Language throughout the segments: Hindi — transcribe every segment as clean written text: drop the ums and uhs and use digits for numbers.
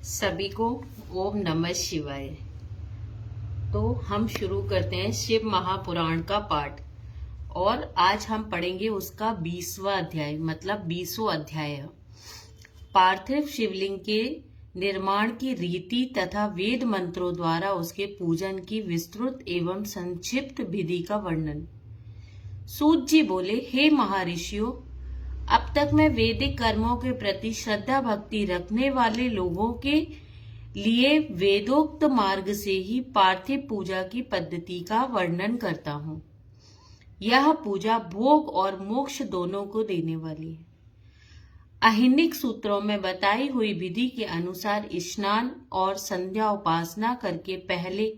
सभी को ओम नमः शिवाय। तो हम शुरू करते हैं शिव महापुराण का पाठ और आज हम पढ़ेंगे उसका 20वां अध्याय मतलब 20वां अध्याय। पार्थिव शिवलिंग के निर्माण की रीति तथा वेद मंत्रों द्वारा उसके पूजन की विस्तृत एवं संक्षिप्त विधि का वर्णन। सूत जी बोले, हे महर्षियों, अब तक मैं वैदिक कर्मों के प्रति श्रद्धा भक्ति रखने वाले लोगों के लिए वेदोक्त मार्ग से ही पार्थिव पूजा की पद्धति का वर्णन करता हूँ। यह पूजा भोग और मोक्ष दोनों को देने वाली है। अहिनिक सूत्रों में बताई हुई विधि के अनुसार स्नान और संध्या उपासना करके पहले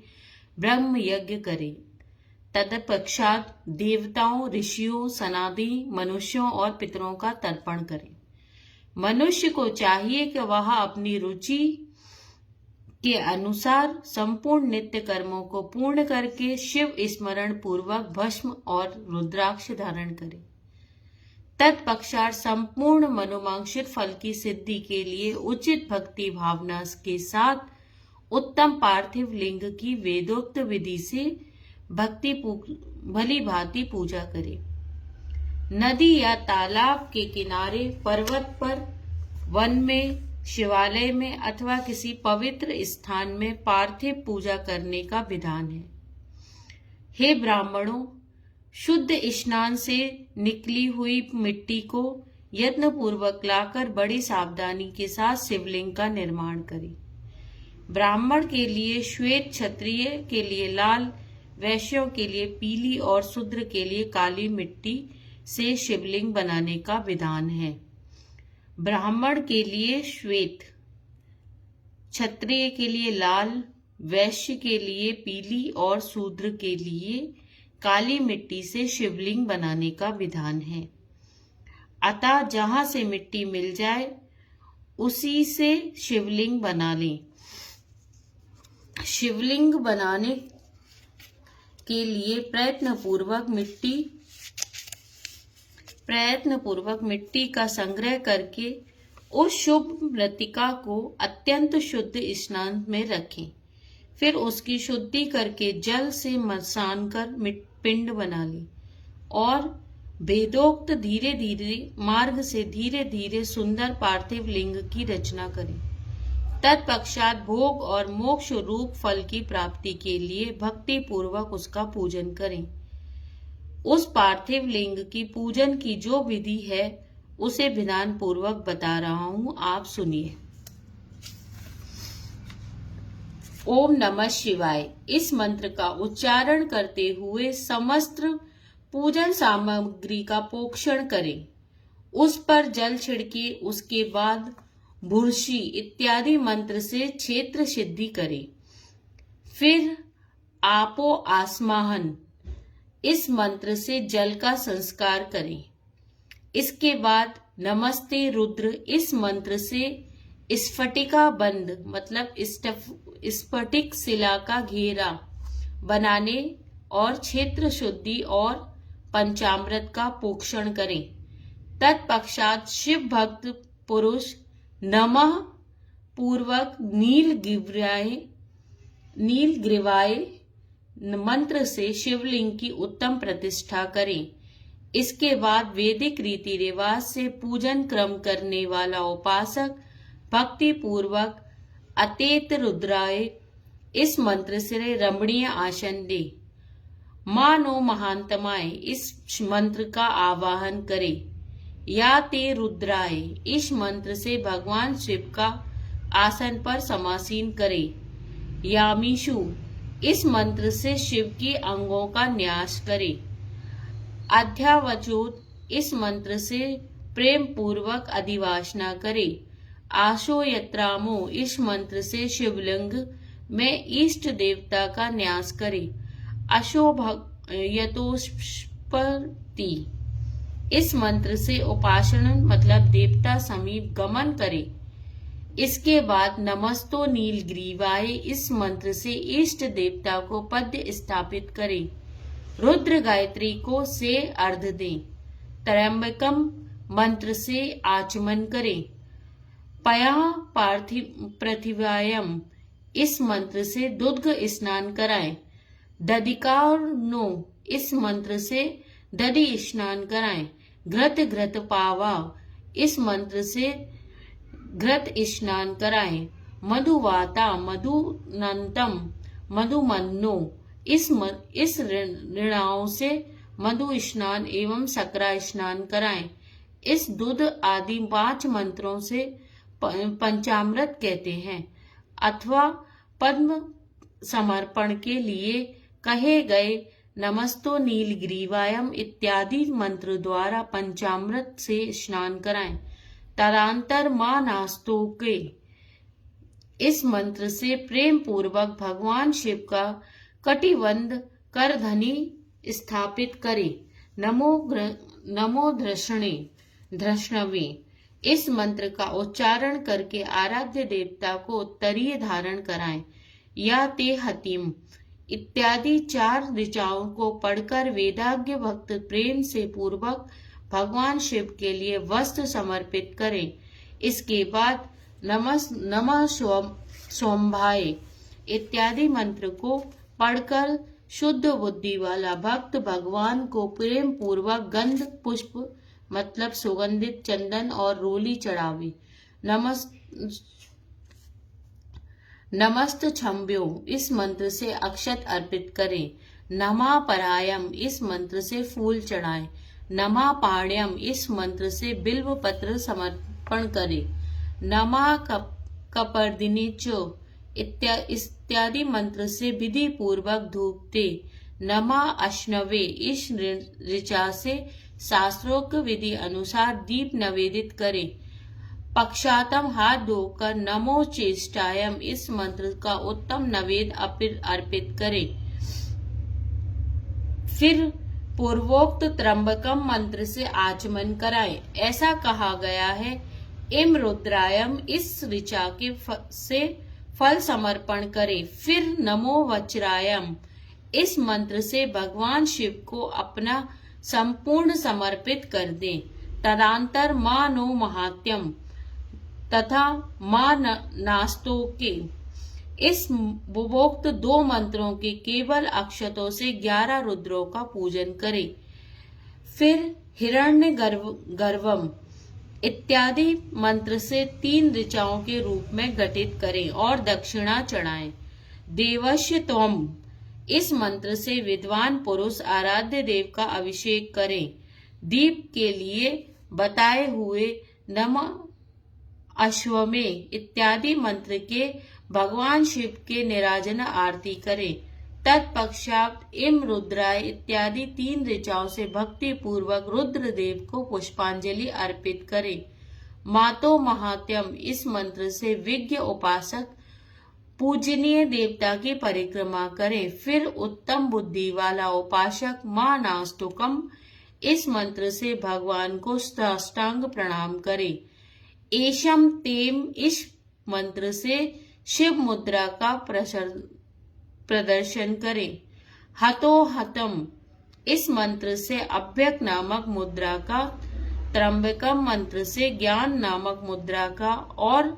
ब्रह्म यज्ञ करें। तत्पश्चात देवताओं, ऋषियों, सनादि मनुष्यों और पितरों का तर्पण करें। मनुष्य को चाहिए कि वह अपनी रुचि के अनुसार संपूर्ण नित्य कर्मों को पूर्ण करके शिव स्मरण पूर्वक भस्म और रुद्राक्ष धारण करे। तत्पश्चात संपूर्ण मनोवांछित फल की सिद्धि के लिए उचित भक्ति भावना के साथ उत्तम पार्थिव लिंग की वेदोक्त विधि से भली भांति पूजा करे। नदी या तालाब के किनारे, पर्वत पर, वन में, शिवालय में अथवा किसी पवित्र स्थान में पार्थिव पूजा करने का विधान है। हे ब्राह्मणों, शुद्ध स्नान से निकली हुई मिट्टी को यत्न पूर्वक लाकर बड़ी सावधानी के साथ शिवलिंग का निर्माण करें। ब्राह्मण के लिए श्वेत, क्षत्रिय के लिए लाल, वैश्यों के लिए पीली और शूद्र के लिए काली मिट्टी से शिवलिंग बनाने का विधान है। ब्राह्मण के लिए श्वेत, क्षत्रिय के लिए लाल, वैश्य के लिए पीली और शूद्र के लिए काली मिट्टी से शिवलिंग बनाने का विधान है। अतः जहां से मिट्टी मिल जाए उसी से शिवलिंग बना लें। शिवलिंग बनाने के लिए प्रयत्नपूर्वक मिट्टी का संग्रह करके उस शुभ मृत्तिका को अत्यंत शुद्ध स्नान में रखें। फिर उसकी शुद्धि करके जल से मसान कर पिंड बना लें और वेदोक्त धीरे धीरे मार्ग से धीरे धीरे सुंदर पार्थिव लिंग की रचना करें। तत्पश्चात भोग और मोक्ष रूप फल की प्राप्ति के लिए भक्ति पूर्वक उसका पूजन करें। उस पार्थिव लिंग की पूजन की जो विधि है उसे विधान पूर्वक बता रहा हूं, आप सुनिए। ओम नमः शिवाय। इस मंत्र का उच्चारण करते हुए समस्त पूजन सामग्री का पोषण करें। उस पर जल छिड़के, उसके बाद भुर्षि इत्यादि मंत्र से क्षेत्र सिद्धि करें। फिर आपो आसमाहन इस मंत्र से जल का संस्कार करें। इसके बाद नमस्ते रुद्र इस मंत्र से स्फटिका बंद मतलब स्फटिक शिला का घेरा बनाने और क्षेत्र शुद्धि और पंचामृत का पोषण करें। तत्पश्चात शिव भक्त पुरुष नमः पूर्वक नील ग्रीवाय मंत्र से शिवलिंग की उत्तम प्रतिष्ठा करें। इसके बाद वैदिक रीति रिवाज से पूजन क्रम करने वाला उपासक भक्ति पूर्वक अतेत रुद्राय इस मंत्र से रमणीय आसन दे। मानो महांतमाय इस मंत्र का आवाहन करे। या ते रुद्राय इस मंत्र से भगवान शिव का आसन पर समासीन करे। यामीशु इस मंत्र से शिव की अंगों का न्यास करे। अध्यावचोत इस मंत्र से प्रेम पूर्वक अधिवासना करे। आशो यत्रामो इस मंत्र से शिवलिंग में इष्ट देवता का न्यास करे। यतोस्पति इस मंत्र से उपासना मतलब देवता समीप गमन करे। इसके बाद नमस्तो नीलग्रीवाय इस मंत्र से इष्ट देवता को पद्य स्थापित करें। रुद्र गायत्री को से अर्घ दें। त्रयंबकम मंत्र से आचमन करें। पया पृथिव्याम, इस मंत्र से दुग्ध स्नान कराएं। दधिकारनो, इस मंत्र से दधि स्नान कराएं। घृत घृत पावा, इस मंत्र से घृत स्नान कराएं। मधुवाता मधुनंतम मधुमन्नो, इस ऋणाओं से मधु स्नान एवं सकरा स्नान कराएं। इस दूध आदि 5 मंत्रों से पंचामृत कहते हैं, अथवा पद्म समर्पण के लिए कहे गए नमस्तो नीलग्रीवायम इत्यादि मंत्र द्वारा पंचामृत से स्नान कराएं। तदंतर मां नास्तोके, इस मंत्र से प्रेम पूर्वक भगवान शिव का कटिबंध कर धनी स्थापित करे। नमो धृष्णवे, इस मंत्र का उच्चारण करके आराध्य देवता को उत्तरीय धारण कराएं। या ते हतिम इत्यादि 4 ऋचाओं को पढ़कर वेदाज्ञ भक्त प्रेम से पूर्वक भगवान शिव के लिए वस्त्र समर्पित करें। इसके बाद नमः सोमभाय इत्यादि मंत्र को पढ़कर शुद्ध बुद्धि वाला भक्त भगवान को प्रेम पूर्वक गंध पुष्प मतलब सुगंधित चंदन और रोली चढ़ावे। नमस्त छम्भ्यो, इस मंत्र से अक्षत अर्पित करें। नमा परायम, इस मंत्र से फूल चढ़ाएं। नमा पाण्यम, इस मंत्र से बिल्व पत्र समर्पण करें। नमा कपर्दिनीचो इत्यादि मंत्र से विधि पूर्वक धूप दे। नमा अश्नवे, इस ऋचा से शास्त्रोक्त विधि अनुसार दीप निवेदित करें। पक्षातम, हाथ धोकर नमो चेष्टायम, इस मंत्र का उत्तम नैवेद्य अर्पित करें। फिर पूर्वोक्त त्र्यंबकम मंत्र से आचमन कराएं। ऐसा कहा गया है, इम रुद्रायम, इस ऋचा के से फल समर्पण करें। फिर नमो वज्रायम, इस मंत्र से भगवान शिव को अपना संपूर्ण समर्पित कर दें। तदंतर मां नो महात्यम तथा मां नास्तोके, इस बुभोक्त 2 मंत्रों के केवल अक्षतों से 11 रुद्रों का पूजन करें। फिर हिरण्य गर्भम इत्यादि मंत्र से 3 ऋचाओं के रूप में घटित करें और दक्षिणा चढ़ाएं। देवस्य त्वम, इस मंत्र से विद्वान पुरुष आराध्य देव का अभिषेक करें। दीप के लिए बताए हुए नमः अश्वमे इत्यादि मंत्र के भगवान शिव के निराजना आरती करें। तत्पश्चात इम रुद्राय इत्यादि 3 ऋचाओं से भक्ति पूर्वक रुद्र देव को पुष्पांजलि अर्पित करें। मातो महात्यम, इस मंत्र से विज्ञ उपासक पूजनीय देवता की परिक्रमा करें। फिर उत्तम बुद्धि वाला उपासक मां नास्तुकम, इस मंत्र से भगवान को साष्टांग प्रणाम करे। एशम तेम, इस मंत्र से शिव मुद्रा का प्रदर्शन करें। हतो हतम, इस मंत्र से अभ्यक नामक मुद्रा का, त्र्यंबकम मंत्र से ज्ञान नामक मुद्रा का और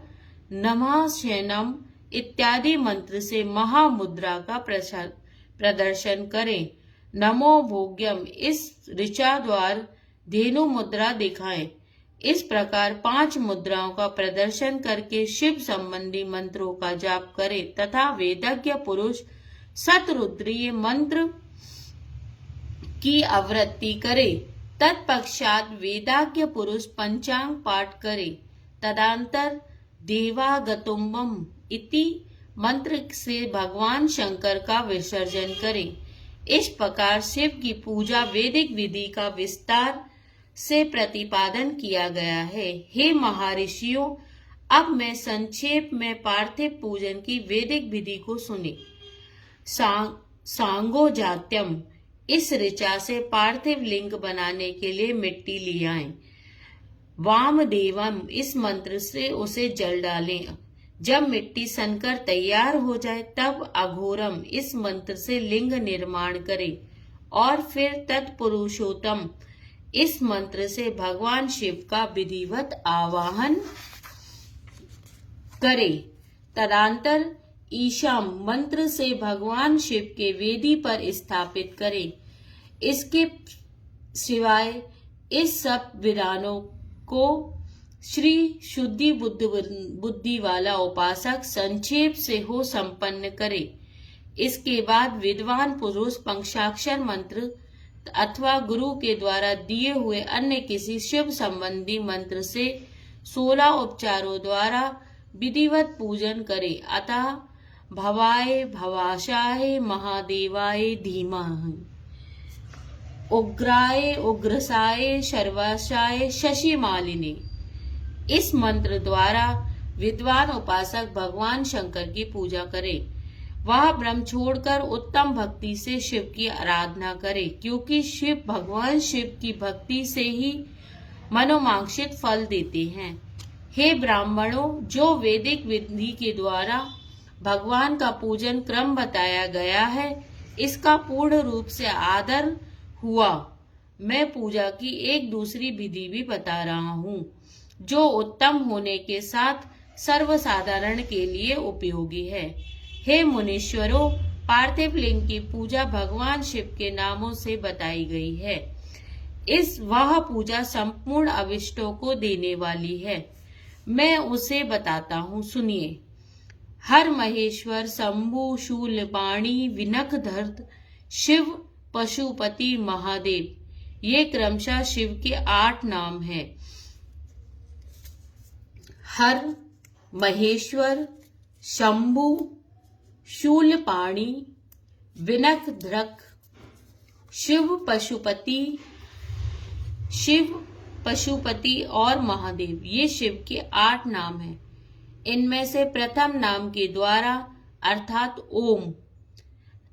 नमः शयनम इत्यादि मंत्र से महामुद्रा का प्रदर्शन करें। नमो भोग्यम, इस ऋचा द्वार धेनु मुद्रा दिखाएं। इस प्रकार 5 मुद्राओं का प्रदर्शन करके शिव संबंधी मंत्रों का जाप करें तथा वेदज्ञ पुरुष शतरुद्रीय मंत्र की आवृत्ति करे। तत्पश्चात वेदाज्ञ पुरुष पंचांग पाठ करे। तदंतर देवागतुम्बम इति मंत्र से भगवान शंकर का विसर्जन करें। इस प्रकार शिव की पूजा वैदिक विधि का विस्तार से प्रतिपादन किया गया है। हे महर्षियों, अब मैं संक्षेप में पार्थिव पूजन की वैदिक विधि को सुने। सांगो जात्यम, इस ऋचा से पार्थिव लिंग बनाने के लिए मिट्टी ले आएं। वामदेवम, इस मंत्र से उसे जल डालें। जब मिट्टी सनकर तैयार हो जाए तब अघोरम, इस मंत्र से लिंग निर्माण करें। और फिर तत्पुरुषोत्तम, इस मंत्र से भगवान शिव का विधिवत आवाहन करे। तदंतर ईशाम मंत्र से भगवान शिव के वेदी पर स्थापित करे। इसके सिवाय इस सब विधानों को श्री शुद्धि बुद्धि वाला उपासक संक्षेप से हो संपन्न करे। इसके बाद विद्वान पुरुष पंचाक्षर मंत्र अथवा गुरु के द्वारा दिए हुए अन्य किसी शिव संबंधी मंत्र से 16 उपचारों द्वारा विधिवत पूजन करे। अतः भवाय भवाशाय महादेवाय धीमहि, उग्राय उग्रसाय सर्वाशाय शशिमालिने। इस मंत्र द्वारा विद्वान उपासक भगवान शंकर की पूजा करे। वह ब्रह्म छोड़कर उत्तम भक्ति से शिव की आराधना करे, क्योंकि शिव भगवान शिव की भक्ति से ही मनोवांछित फल देते हैं। हे ब्राह्मणों, जो वैदिक विधि के द्वारा भगवान का पूजन क्रम बताया गया है, इसका पूर्ण रूप से आदर हुआ। मैं पूजा की एक दूसरी विधि भी बता रहा हूँ, जो उत्तम होने के साथ सर्वसाधारण के लिए उपयोगी है। हे मुनीश्वरों, पार्थिव लिंग की पूजा भगवान शिव के नामों से बताई गई है। वह पूजा संपूर्ण अविष्टों को देने वाली है। मैं उसे बताता हूँ, सुनिए। हर महेश्वर, शंभु, शूलपाणी, विनखधर, शिव, पशुपति, महादेव, ये क्रमशः शिव के 8 नाम हैं। हर, महेश्वर, शंभु, शूलपाणी, विनखधर, शिव पशुपति और महादेव, ये शिव के 8 नाम हैं। इनमें से प्रथम नाम के द्वारा अर्थात ओम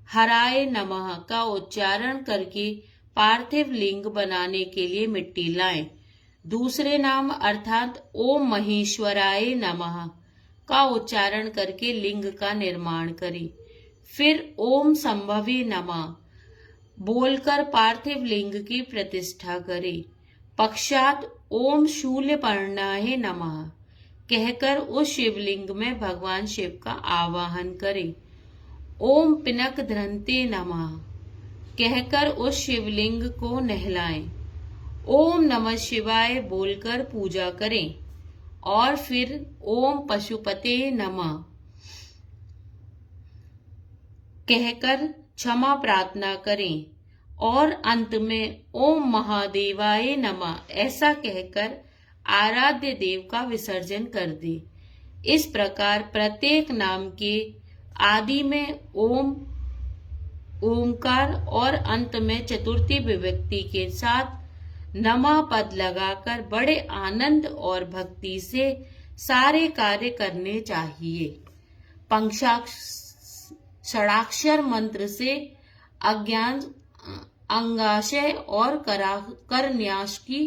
हराय नमः का उच्चारण करके पार्थिव लिंग बनाने के लिए मिट्टी लाएं। दूसरे नाम अर्थात ओम महेश्वराय नमः का उच्चारण करके लिंग का निर्माण करें। फिर ओम संभवे नमः बोलकर पार्थिव लिंग की प्रतिष्ठा करें। पश्चात ओम शूलपर्णाय नमः कहकर उस शिवलिंग में भगवान शिव का आवाहन करें। ओम पिनकधरन्ते नमः कहकर उस शिवलिंग को नहलाएं। ओम नमः शिवाय बोलकर पूजा करें और फिर ओम पशुपते नमः कहकर क्षमा प्रार्थना करें और अंत में ओम महादेवाय नमः ऐसा कहकर आराध्य देव का विसर्जन कर दे। इस प्रकार प्रत्येक नाम के आदि में ओमकार और अंत में चतुर्थी विभक्ति के साथ नमः पद लगाकर बड़े आनंद और भक्ति से सारे कार्य करने चाहिए। षडाक्षर मंत्र से अज्ञान अंगाशय और करन्यास की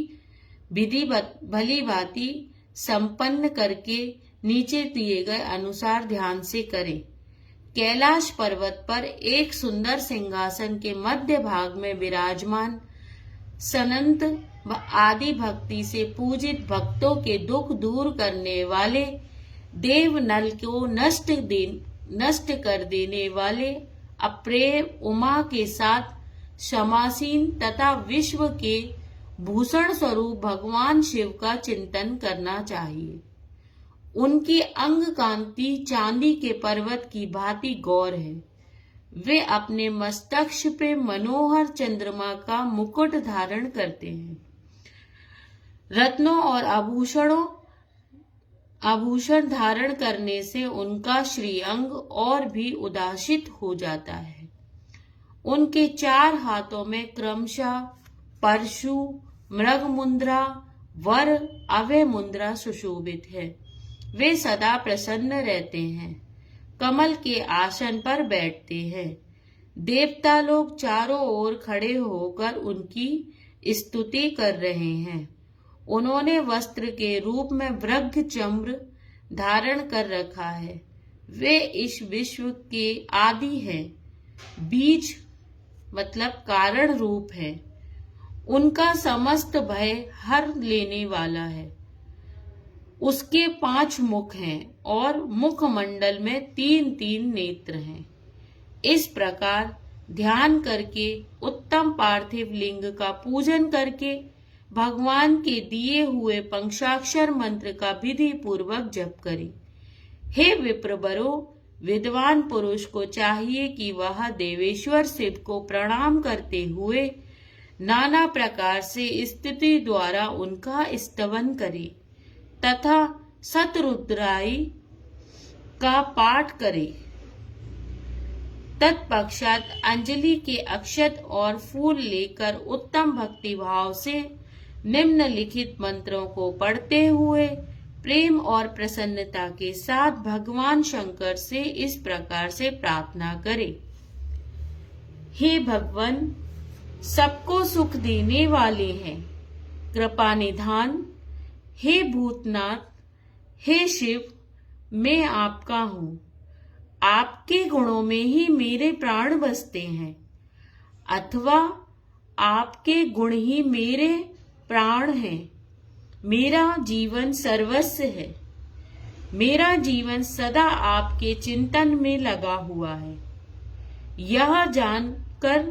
विधि भली भांति संपन्न करके नीचे दिए गए अनुसार ध्यान से करें। कैलाश पर्वत पर एक सुंदर सिंहासन के मध्य भाग में विराजमान सनंत आदि भक्ति से पूजित भक्तों के दुख दूर करने वाले देव नल को नष्ट कर देने वाले अप्रेय उमा के साथ क्षमासीन तथा विश्व के भूषण स्वरूप भगवान शिव का चिंतन करना चाहिए। उनकी अंग कांति चांदी के पर्वत की भांति गौर है। वे अपने मस्तक पे मनोहर चंद्रमा का मुकुट धारण करते हैं। रत्नों और आभूषण धारण करने से उनका श्रीअंग और भी उदासित हो जाता है। उनके 4 हाथों में क्रमशः परशु, मृग मुद्रा, वर, अभय मुद्रा सुशोभित है। वे सदा प्रसन्न रहते हैं। कमल के आसन पर बैठते हैं। देवता लोग चारों ओर खड़े होकर उनकी स्तुति कर रहे हैं। उन्होंने वस्त्र के रूप में वृक्ष चम्र धारण कर रखा है। वे इस विश्व के आदि हैं। बीज मतलब कारण रूप है। उनका समस्त भय हर लेने वाला है। उसके 5 मुख हैं और मुखमंडल में 3-3 नेत्र हैं। इस प्रकार ध्यान करके उत्तम पार्थिव लिंग का पूजन करके भगवान के दिए हुए पंचाक्षर मंत्र का विधि पूर्वक जप करें। हे विप्रवरो, विद्वान पुरुष को चाहिए कि वह देवेश्वर शिव को प्रणाम करते हुए नाना प्रकार से स्तुति द्वारा उनका स्तवन करे तथा शतरुद्राई का पाठ करे। तत्पश्चात अंजलि के अक्षत और फूल लेकर उत्तम भक्ति भाव से निम्नलिखित मंत्रों को पढ़ते हुए प्रेम और प्रसन्नता के साथ भगवान शंकर से इस प्रकार से प्रार्थना करें। हे भगवान, सबको सुख देने वाले हैं, कृपा निधान, हे भूतनाथ, हे शिव, मैं आपका हूँ। आपके गुणों में ही मेरे प्राण बसते हैं, अथवा आपके गुण ही मेरे प्राण हैं। मेरा जीवन सर्वस्व है। मेरा जीवन सदा आपके चिंतन में लगा हुआ है। यह जानकर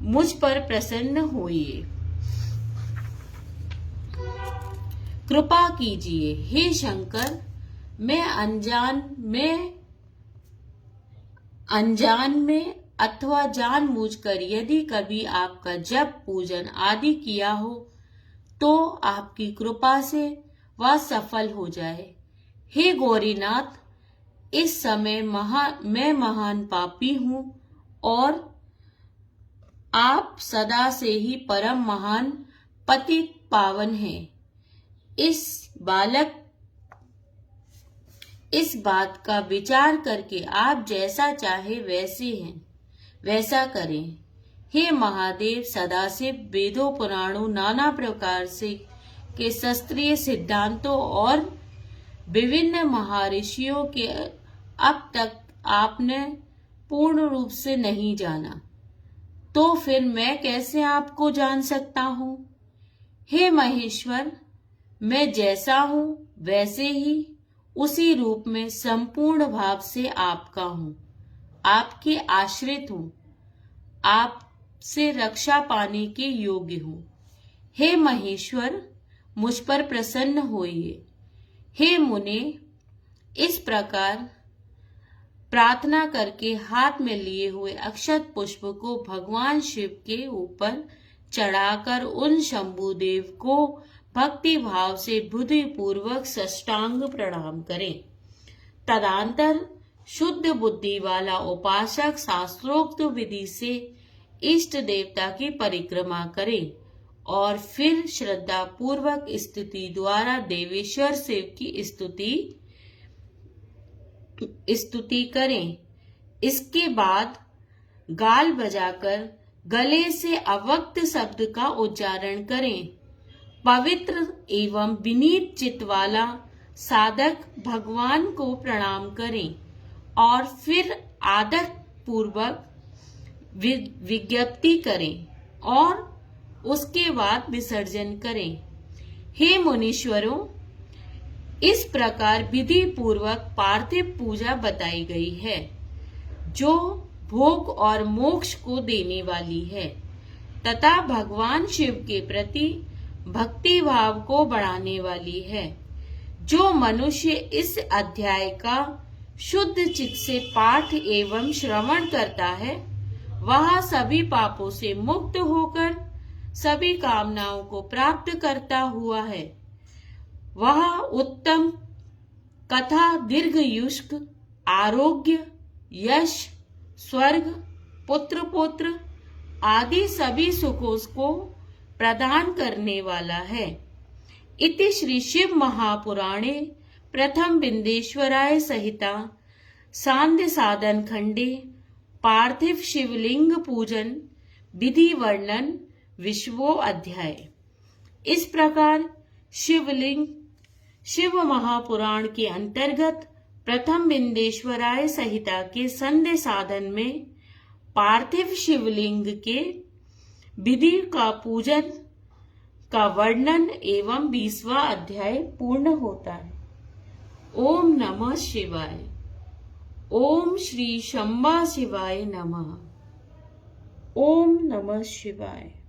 मुझ पर प्रसन्न होइए। कृपा कीजिए हे शंकर, मैं अनजान में अथवा जानबूझकर यदि कभी आपका जप पूजन आदि किया हो तो आपकी कृपा से वह सफल हो जाए। हे गौरीनाथ, इस समय मैं महान पापी हूँ और आप सदा से ही परम महान पतित पावन हैं। इस बात का विचार करके आप जैसा चाहे वैसा करें। हे महादेव, सदाशिव, वेदों पुराणों नाना प्रकार से के शास्त्रीय सिद्धांतों और विभिन्न महर्षियों के अब तक आपने पूर्ण रूप से नहीं जाना, तो फिर मैं कैसे आपको जान सकता हूँ? हे महेश्वर, मैं जैसा हूँ वैसे ही उसी रूप में संपूर्ण भाव से आपका हूँ, आपके आश्रित हूँ, आप से रक्षा पाने के योग्य हूँ। हे महेश्वर, मुझ पर प्रसन्न होइए। हे मुने, इस प्रकार प्रार्थना करके हाथ में लिए हुए अक्षत पुष्प को भगवान शिव के ऊपर चढ़ाकर उन शंभुदेव को भक्ति भाव से बुद्धि पूर्वक साष्टांग प्रणाम करें। तदंतर शुद्ध बुद्धि वाला उपासक शास्त्रोक्त विधि से इष्ट देवता की परिक्रमा करे और फिर श्रद्धा पूर्वक स्तुति द्वारा देवेश्वर शिव की स्तुति करें। इसके बाद गाल बजाकर गले से अव्यक्त शब्द का उच्चारण करें। पवित्र एवं विनीत चित्त वाला साधक भगवान को प्रणाम करें और फिर आदर पूर्वक विज्ञप्ति करें और उसके बाद विसर्जन करें। हे मुनीश्वरों, इस प्रकार विधि पूर्वक पार्थिव पूजा बताई गई है, जो भोग और मोक्ष को देने वाली है तथा भगवान शिव के प्रति भक्ति भाव को बढ़ाने वाली है। जो मनुष्य इस अध्याय का शुद्ध चित्त से पाठ एवं श्रवण करता है, वह सभी पापों से मुक्त होकर सभी कामनाओं को प्राप्त करता हुआ है। वह उत्तम कथा, दीर्घायुष्क, आरोग्य, यश, स्वर्ग, पुत्र पौत्र आदि सभी सुखों को प्रदान करने वाला है। इति श्री शिव महापुराणे प्रथम बिंदेश्वराय सहिता सांध्य साधन खंडे पार्थिव शिवलिंग पूजन विधि वर्णन 20वां अध्याय। इस प्रकार शिव महापुराण के अंतर्गत प्रथम बिंदेश्वराय संहिता के संध्या साधन में पार्थिव शिवलिंग के विधि का पूजन का वर्णन एवं 20वां अध्याय पूर्ण होता है। ओम नमः शिवाय। ओम श्री शंबा शिवाय नमः। ओम नमः शिवाय।